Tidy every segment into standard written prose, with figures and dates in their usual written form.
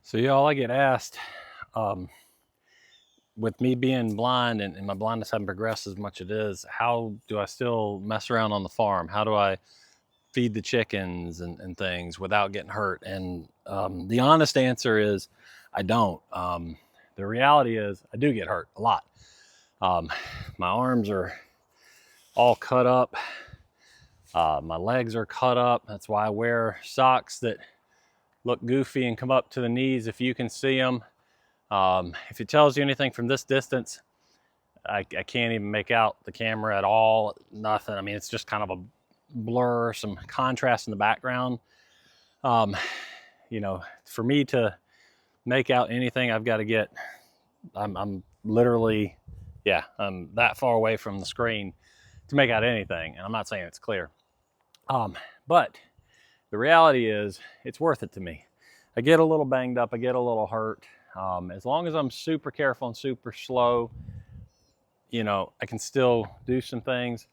So y'all, I get asked, with me being blind and my blindness having progressed as much as it is, how do I still mess around on the farm? How do I feed the chickens and things without getting hurt? And the honest answer is I don't. The reality is I do get hurt a lot. My arms are all cut up. My legs are cut up. That's why I wear socks that look goofy and come up to the knees if you can see them. If it tells you anything from this distance, I can't even make out the camera at all. Nothing. I mean, it's just kind of a blur, some contrast in the background. You know, for me to make out anything, I've got to get, I'm literally, yeah, I'm that far away from the screen to make out anything. And I'm not saying it's clear. But the reality is it's worth it to me. I get a little banged up. I get a little hurt. As long as I'm super careful and super slow, you know, I can still do some things.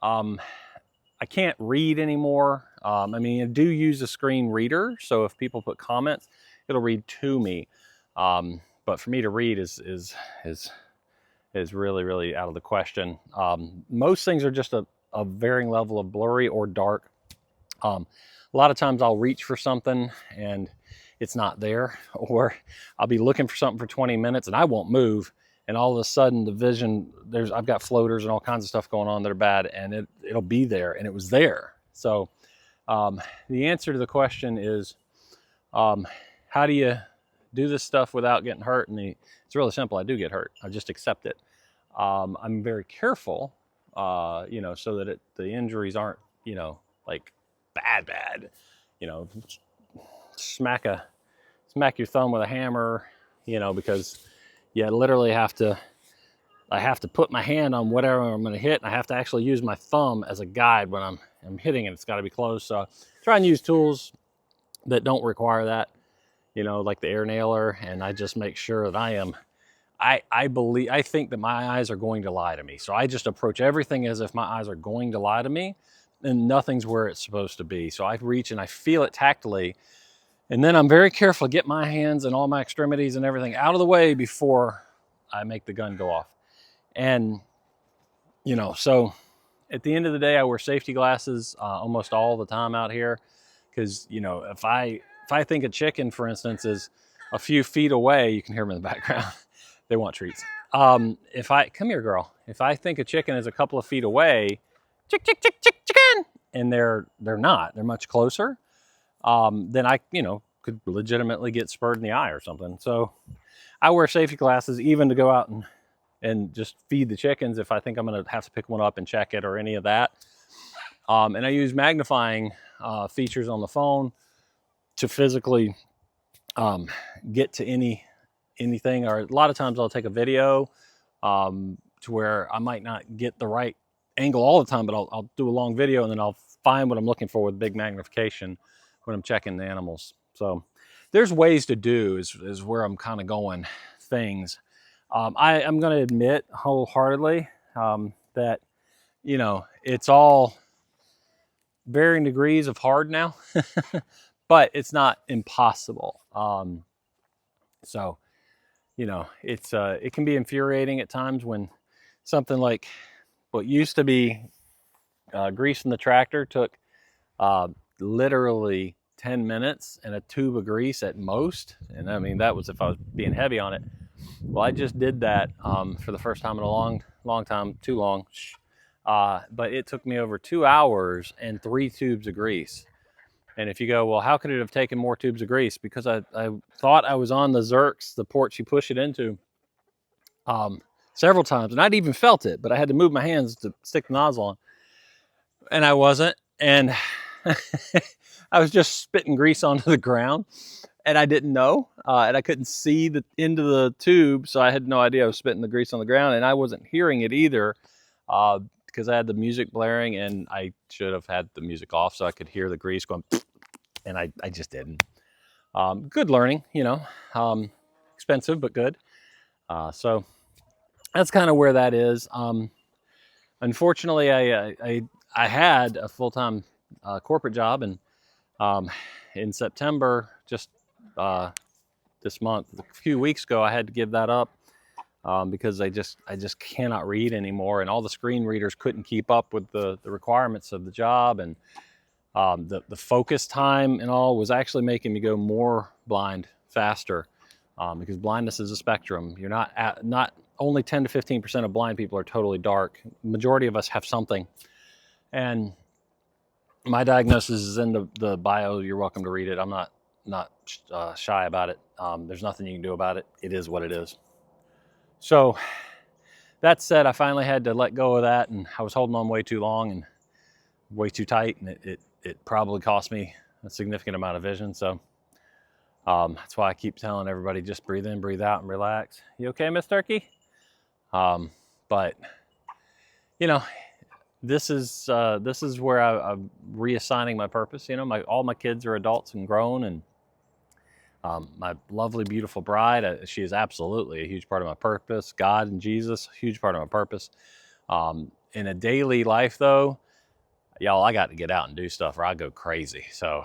I can't read anymore. I mean, I do use a screen reader, so if people put comments, it'll read to me. But for me to read is really, really out of the question. Most things are just a varying level of blurry or dark. A lot of times I'll reach for something and it's not there, or I'll be looking for something for 20 minutes and I won't move. And all of a sudden the vision, I've got floaters and all kinds of stuff going on that are bad, and it'll be there, and it was there. So the answer to the question is, how do you do this stuff without getting hurt? And it's really simple. I do get hurt. I just accept it. I'm very careful, you know, so that the injuries aren't, you know, like bad, you know, smack your thumb with a hammer, you know, because you literally I have to put my hand on whatever I'm going to hit, and I have to actually use my thumb as a guide when I'm hitting it. It's got to be close. So try and use tools that don't require that, you know, like the air nailer. And I just make sure that I think that my eyes are going to lie to me. So I just approach everything as if my eyes are going to lie to me, and nothing's where it's supposed to be. So I reach and I feel it tactily. And then I'm very careful to get my hands and all my extremities and everything out of the way before I make the gun go off. And, you know, so at the end of the day, I wear safety glasses almost all the time out here. Because, you know, if I think a chicken, for instance, is a few feet away, you can hear them in the background. They want treats. Come here, girl. If I think a chicken is a couple of feet away, chicken, and they're not, they're much closer, then I, you know, could legitimately get spurred in the eye or something. So I wear safety glasses even to go out and just feed the chickens if I think I'm going to have to pick one up and check it or any of that. And I use magnifying features on the phone to physically get to anything. Or a lot of times I'll take a video to where I might not get the right angle all the time, but I'll do a long video and then I'll find what I'm looking for with big magnification when I'm checking the animals. So there's ways to do is where I'm kind of going things. I'm going to admit wholeheartedly that, you know, it's all varying degrees of hard now, but it's not impossible. So, you know, it can be infuriating at times when something like what used to be greasing the tractor took literally 10 minutes and a tube of grease at most. And I mean, that was if I was being heavy on it. Well, I just did that for the first time in a long time, too long. But it took me over 2 hours and 3 tubes of grease. And if you go, well, how could it have taken more tubes of grease? Because I thought I was on the Zerks, the ports you push it into, several times. And I'd even felt it, but I had to move my hands to stick the nozzle on. And I wasn't. And I was just spitting grease onto the ground. And I didn't know, and I couldn't see the end of the tube, so I had no idea I was spitting the grease on the ground, and I wasn't hearing it either because I had the music blaring, and I should have had the music off so I could hear the grease going, and I just didn't. Good learning, you know, expensive but good. So that's kind of where that is. Unfortunately, I had a full-time corporate job, and in September, just this month. A few weeks ago, I had to give that up because I just cannot read anymore, and all the screen readers couldn't keep up with the requirements of the job, and the focus time and all was actually making me go more blind faster, because blindness is a spectrum. You're not only 10 to 15% of blind people are totally dark. Majority of us have something, and my diagnosis is in the bio. You're welcome to read it. I'm not shy about it. There's nothing you can do about it. It is what it is. So that said, I finally had to let go of that, and I was holding on way too long and way too tight, and it probably cost me a significant amount of vision. So that's why I keep telling everybody, just breathe in, breathe out, and relax. You okay, Miss Turkey? But you know, this is where I'm reassigning my purpose. You know, all my kids are adults and grown, and my lovely, beautiful bride, she is absolutely a huge part of my purpose. God and Jesus, huge part of my purpose. In a daily life, though, y'all, I got to get out and do stuff or I go crazy. So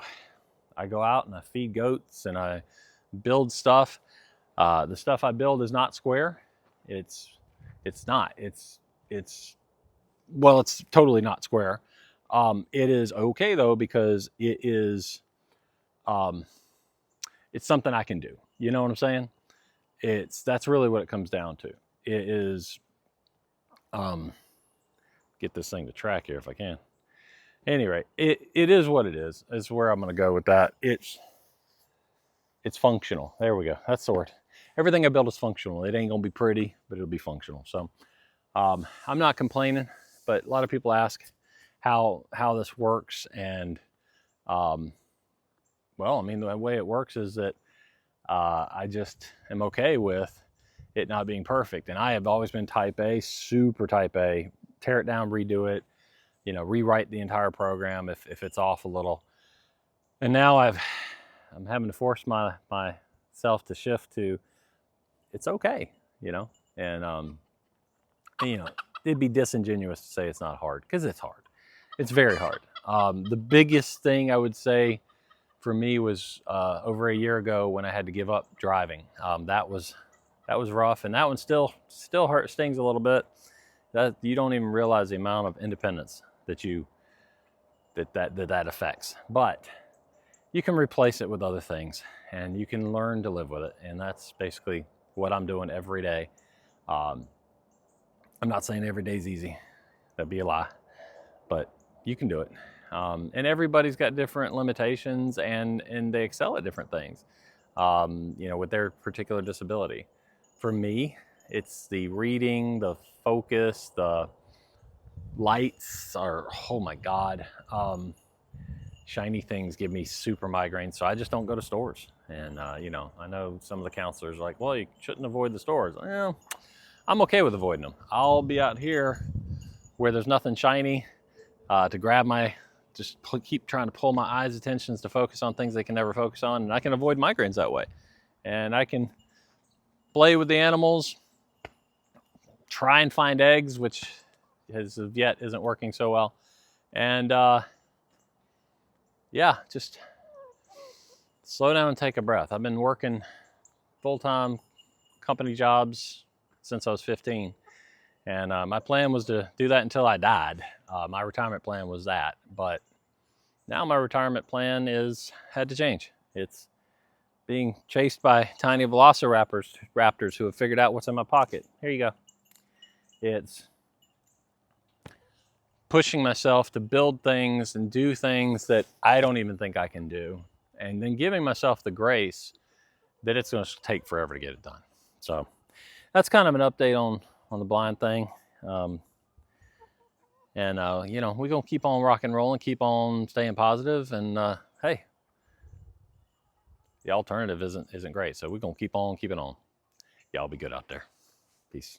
I go out and I feed goats and I build stuff. The stuff I build is not square. It's not. It's totally not square. It is okay though, because it is it's something I can do. You know what I'm saying? That's really what it comes down to. It is get this thing to track here if I can. Anyway, it is what it is. It's where I'm going to go with that. It's functional. There we go. That's the word. Everything I build is functional. It ain't going to be pretty, but it'll be functional. So I'm not complaining, but a lot of people ask how this works. And well, I mean, the way it works is that I just am okay with it not being perfect. And I have always been type A, super type A, tear it down, redo it, you know, rewrite the entire program if it's off a little. And now I'm having to force myself to shift to, it's okay, you know, and you know, it'd be disingenuous to say it's not hard, because it's hard. It's very hard. The biggest thing I would say for me was over a year ago when I had to give up driving. That was rough, and that one still stings a little bit. That you don't even realize the amount of independence that affects. But you can replace it with other things, and you can learn to live with it. And that's basically what I'm doing every day. I'm not saying every day's easy. That'd be a lie. But you can do it. And everybody's got different limitations, and they excel at different things, you know, with their particular disability. For me, it's the reading, the focus, the lights are, oh my God. Shiny things give me super migraines, so I just don't go to stores. And, you know, I know some of the counselors are like, well, you shouldn't avoid the stores. Well, I'm okay with avoiding them. I'll be out here where there's nothing shiny to grab keep trying to pull my eyes' attentions to focus on things they can never focus on. And I can avoid migraines that way. And I can play with the animals, try and find eggs, which as of yet isn't working so well. And yeah, just slow down and take a breath. I've been working full-time company jobs since I was 15. And my plan was to do that until I died. My retirement plan was that. But now my retirement plan had to change. It's being chased by tiny velociraptors who have figured out what's in my pocket. Here you go. It's pushing myself to build things and do things that I don't even think I can do. And then giving myself the grace that it's going to take forever to get it done. So that's kind of an update on the blind thing. And you know, we're going to keep on rock and rolling, keep on staying positive. And hey, the alternative isn't great. So we're going to keep on keeping on. Y'all be good out there. Peace.